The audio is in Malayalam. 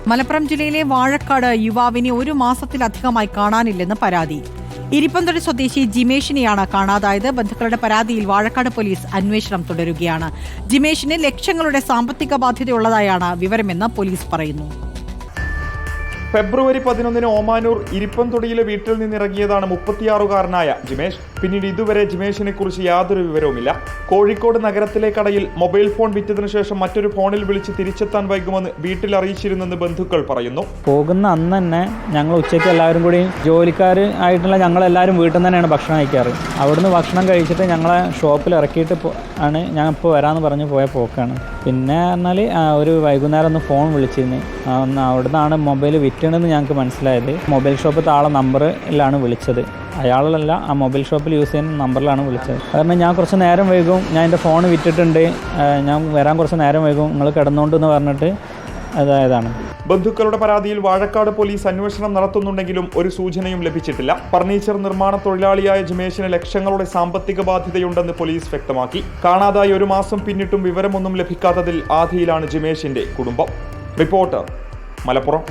മലപ്പുറം ജില്ലയിലെ വാഴക്കാട് യുവാവിനെ 1 മാസത്തിലധികമായി കാണാനില്ലെന്ന് പരാതി. ഇരിപ്പന്തൊടി സ്വദേശി ജിമേഷിനെയാണ് കാണാതായത്. ബന്ധുക്കളുടെ പരാതിയിൽ വാഴക്കാട് പോലീസ് അന്വേഷണം തുടരുകയാണ്. ജിമേഷിന് ലക്ഷങ്ങളുടെ സാമ്പത്തിക ബാധ്യതയുള്ളതായാണ് വിവരമെന്ന് പോലീസ് പറയുന്നു. ഫെബ്രുവരി 11 ഓമാനൂർ ഇരിപ്പന്തൊടിയിലെ വീട്ടിൽ നിന്നിറങ്ങിയതാണ് 36-കാരനായ ജിമേഷ്. പിന്നീട് ഇതുവരെ ജിമേഷിനെ കുറിച്ച് യാതൊരു വിവരവുമില്ല. കോഴിക്കോട് നഗരത്തിലെ കടയിൽ മൊബൈൽ ഫോൺ വിറ്റതിനു ശേഷം മറ്റൊരു ഫോണിൽ വിളിച്ച് തിരിച്ചെത്താൻ വൈകുമെന്ന് വീട്ടിൽ അറിയിച്ചിരുന്നെന്ന് ബന്ധുക്കൾ പറയുന്നു. പോകുന്ന അന്ന് തന്നെ ഞങ്ങൾ ഉച്ചയ്ക്ക് എല്ലാവരും കൂടി ജോലിക്കാർ ആയിട്ടുള്ള ഞങ്ങളെല്ലാവരും വീട്ടിൽ നിന്ന് തന്നെയാണ് ഭക്ഷണം കഴിക്കാറ്. അവിടുന്ന് ഭക്ഷണം കഴിച്ചിട്ട് ഞങ്ങളെ ഷോപ്പിൽ ഇറക്കിയിട്ട് ആണ് ഞാൻ ഇപ്പോൾ വരാമെന്ന് പറഞ്ഞ് പോയ പോക്കാണ്. പിന്നെ പറഞ്ഞാൽ ഒരു വൈകുന്നേരം ഒന്ന് ഫോൺ വിളിച്ചിരുന്നു. അവിടുന്നാണ് മൊബൈൽ വിറ്റണെന്ന് ഞങ്ങൾക്ക് മനസ്സിലായത്. മൊബൈൽ ഷോപ്പിൽ ആളെ നമ്പറിലാണ് വിളിച്ചത്. അയാളല്ല, ആ മൊബൈൽ ഷോപ്പിൽ യൂസ് ചെയ്യുന്ന നമ്പറിലാണ് വിളിച്ചത്. കാരണം ഞാൻ കുറച്ച് നേരം വൈകും, ഞാൻ എൻ്റെ ഫോൺ വിറ്റിട്ടുണ്ട്, ഞാൻ വരാൻ കുറച്ച് നേരം വൈകും, നിങ്ങൾ കിടന്നുകൊണ്ടെന്ന് പറഞ്ഞിട്ട് അതായതാണ്. ബന്ധുക്കളുടെ പരാതിയിൽ വാഴക്കാട് പോലീസ് അന്വേഷണം നടത്തുന്നുണ്ടെങ്കിലും ഒരു സൂചനയും ലഭിച്ചിട്ടില്ല. ഫർണിച്ചർ നിർമ്മാണ തൊഴിലാളിയായ ജിമേഷിന് ലക്ഷങ്ങളുടെ സാമ്പത്തിക ബാധ്യതയുണ്ടെന്ന് പോലീസ് വ്യക്തമാക്കി. കാണാതായി 1 മാസം പിന്നിട്ടും വിവരമൊന്നും ലഭിക്കാത്തതിൽ ആധിയിലാണ് ജിമേഷിന്റെ കുടുംബം. റിപ്പോർട്ടർ, മലപ്പുറം.